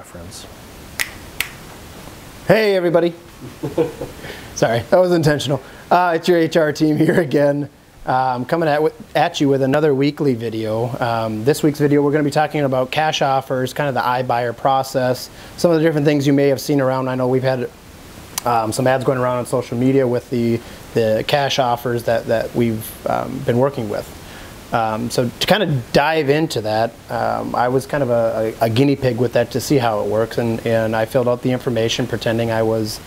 reference. Hey everybody. Sorry, that was intentional. It's your HR team here again. Coming at you with another weekly video. This week's video we're going to be talking about cash offers, kind of the iBuyer process, some of the different things you may have seen around. I know we've had some ads going around on social media with the cash offers that we've been working with. So to kind of dive into that, I was kind of a guinea pig with that to see how it works, and I filled out the information pretending I was,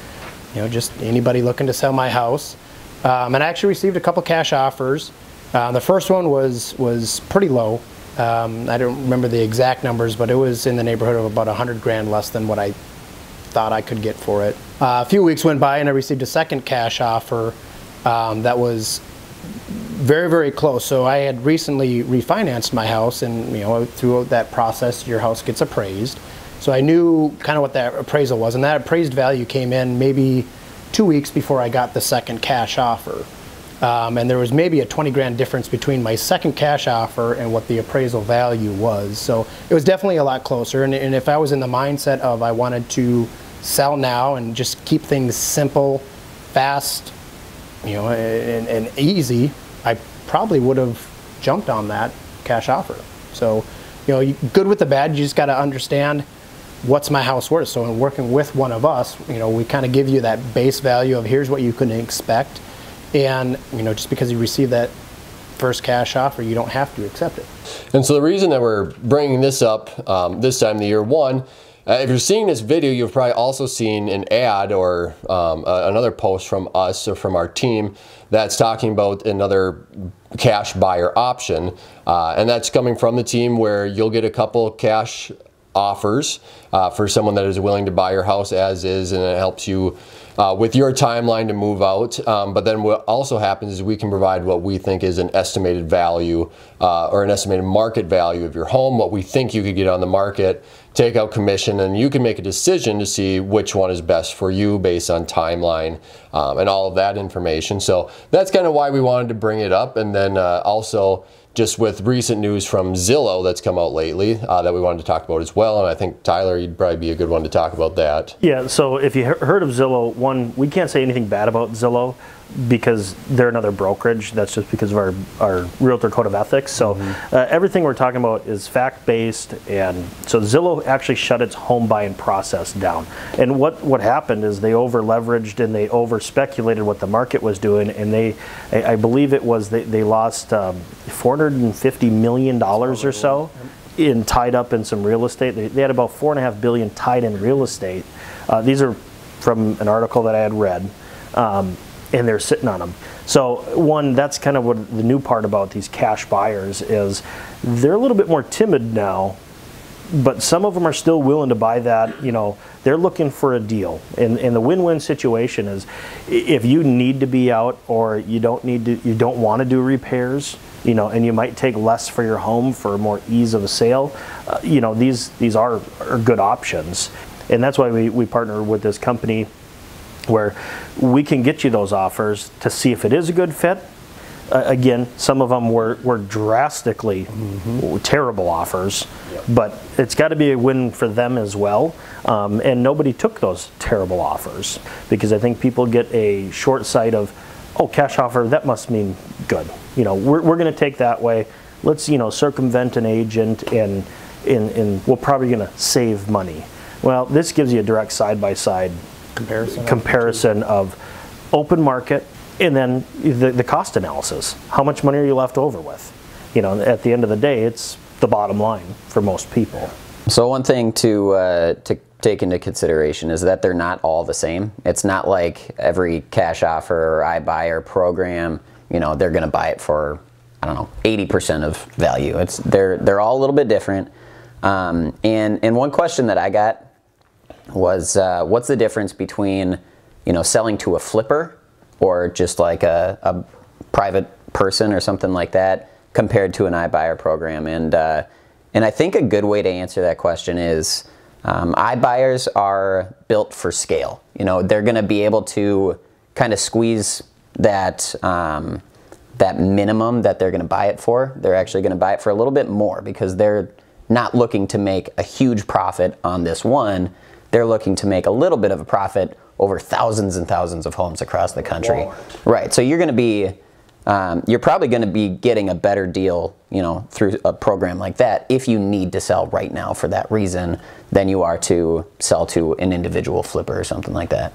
just anybody looking to sell my house. And I actually received a couple cash offers. The first one was pretty low. I don't remember the exact numbers, but it was in the neighborhood of about 100 grand less than what I thought I could get for it. A few weeks went by and I received a second cash offer that was very, very close. So I had recently refinanced my house, and throughout that process your house gets appraised. So I knew kind of what that appraisal was, and that appraised value came in maybe 2 weeks before I got the second cash offer. And there was maybe a 20 grand difference between my second cash offer and what the appraisal value was. So it was definitely a lot closer. And if I was in the mindset of I wanted to sell now and just keep things simple, fast, and easy, I probably would have jumped on that cash offer. So, good with the bad, you just got to understand what's my house worth. So in working with one of us, we kind of give you that base value of here's what you can expect. And, just because you receive that first cash offer, you don't have to accept it. And so the reason that we're bringing this up this time of the year, one, if you're seeing this video, you've probably also seen an ad or another post from us or from our team that's talking about another cash buyer option. And that's coming from the team where you'll get a couple cash offers for someone that is willing to buy your house as is, and it helps you with your timeline to move out. But then what also happens is we can provide what we think is an estimated value or an estimated market value of your home, what we think you could get on the market, take out commission, and you can make a decision to see which one is best for you based on timeline and all of that information. So that's kind of why we wanted to bring it up. And then also just with recent news from Zillow that's come out lately that we wanted to talk about as well. And I think, Tyler, you'd probably be a good one to talk about that. Yeah, so if you heard of Zillow, one, we can't say anything bad about Zillow because they're another brokerage. That's just because of our realtor code of ethics. So everything we're talking about is fact-based, and so Zillow actually shut its home buying process down. And what happened is they over-leveraged and they over-speculated what the market was doing, and I believe it was they lost $450 million or so tied up in some real estate. They had about $4.5 billion tied in real estate. These are from an article that I had read. And they're sitting on them. So one, that's kind of what the new part about these cash buyers is. They're a little bit more timid now, but some of them are still willing to buy that. They're looking for a deal. And the win-win situation is if you need to be out or you don't want to do repairs, and you might take less for your home for more ease of a sale, these are good options. And that's why we partner with this company where we can get you those offers to see if it is a good fit. Again, some of them were drastically terrible offers, but it's got to be a win for them as well. And nobody took those terrible offers because I think people get a short sight of, oh, cash offer, that must mean good. We're going to take that way. Let's circumvent an agent and we're probably going to save money. Well, this gives you a direct side-by-side comparison of open market and then the cost analysis. How much money are you left over with? At the end of the day, it's the bottom line for most people. So one thing to take into consideration is that they're not all the same. It's not like every cash offer or iBuyer program, they're going to buy it for, I don't know, 80% of value. They're all a little bit different. And one question that I got was what's the difference between selling to a flipper or just like a private person or something like that compared to an iBuyer program? And I think a good way to answer that question is iBuyers are built for scale. They're going to be able to kind of squeeze that that minimum that they're going to buy it for. They're actually going to buy it for a little bit more because they're not looking to make a huge profit on this one. They're looking to make a little bit of a profit over thousands and thousands of homes across the country. Walmart. Right. So you're going to be, you're probably going to be getting a better deal, you know, through a program like that if you need to sell right now for that reason than you are to sell to an individual flipper or something like that.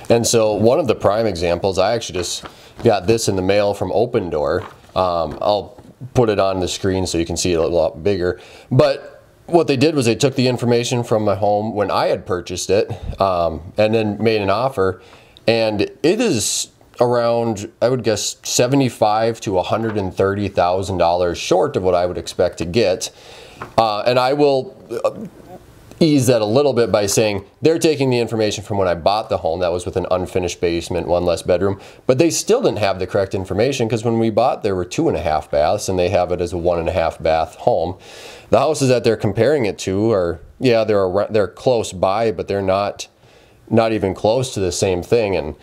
And so one of the prime examples, I actually just got this in the mail from Open Door. I'll put it on the screen so you can see it a lot bigger. But what they did was they took the information from my home when I had purchased it, and then made an offer. And it is around, I would guess, $75,000 to $130,000 short of what I would expect to get. And I will ease that a little bit by saying they're taking the information from when I bought the home. That was with an unfinished basement, 1 less bedroom, but they still didn't have the correct information, because when we bought there were 2.5 baths and they have it as a 1.5 bath home. The houses that they're comparing it to are, yeah, they're close by, but they're not even close to the same thing. And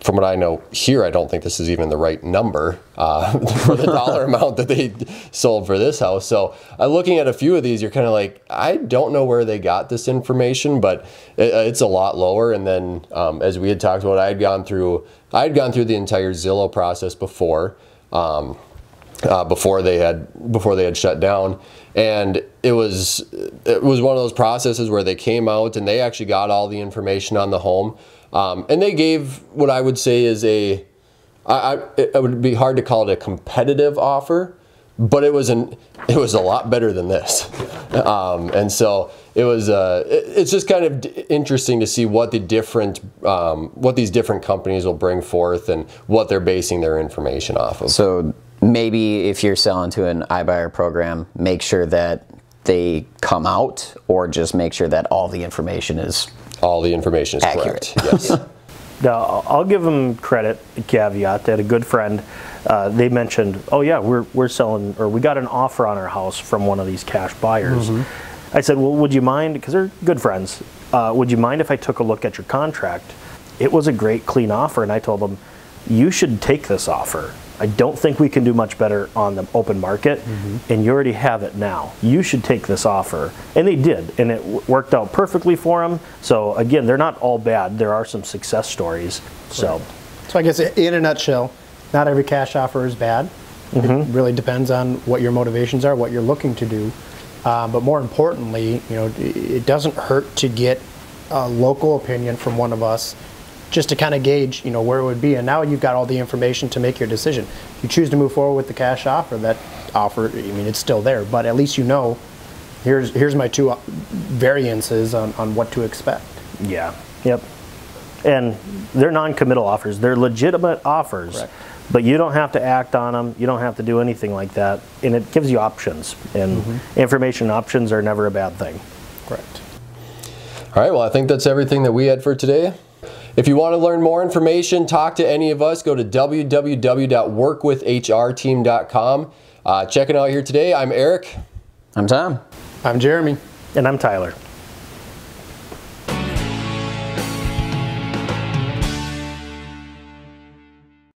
from what I know here, I don't think this is even the right number for the dollar amount that they sold for this house. So looking at a few of these, you're kind of like, I don't know where they got this information, but it's a lot lower. And then as we had talked about, I had gone through the entire Zillow process before they had shut down. And it was one of those processes where they came out and they actually got all the information on the home. And they gave what I would say is it would be hard to call it a competitive offer, but it was a lot better than this. And so it's just kind of interesting to see what these different companies will bring forth and what they're basing their information off of. So maybe if you're selling to an iBuyer program, make sure that they come out, or just make sure that all the information is accurate. Correct. Yes. Now, I'll give them credit, a caveat. They had a good friend. They mentioned, oh yeah, we're selling, or we got an offer on our house from one of these cash buyers. I said, well, would you mind, because they're good friends, would you mind if I took a look at your contract? It was a great, clean offer, and I told them, you should take this offer. I don't think we can do much better on the open market, and you already have it now. You should take this offer. And they did, and it worked out perfectly for them. So again, they're not all bad. There are some success stories. So I guess in a nutshell, not every cash offer is bad. It really depends on what your motivations are, what you're looking to do. But more importantly, you know, it doesn't hurt to get a local opinion from one of us, just to kind of gauge, you know, where it would be. And now you've got all the information to make your decision. If you choose to move forward with the cash offer, that offer, I mean, it's still there, but at least you know, here's my two variances on what to expect. yeah, yep. And they're non-committal offers. They're legitimate offers. Correct. But you don't have to act on them. You don't have to do anything like that. And it gives you options. And information options are never a bad thing. Correct. All right, well, I think that's everything that we had for today. If you want to learn more information, talk to any of us, go to www.workwithhrteam.com. Checking out here today, I'm Eric. I'm Tom. I'm Jeremy. And I'm Tyler.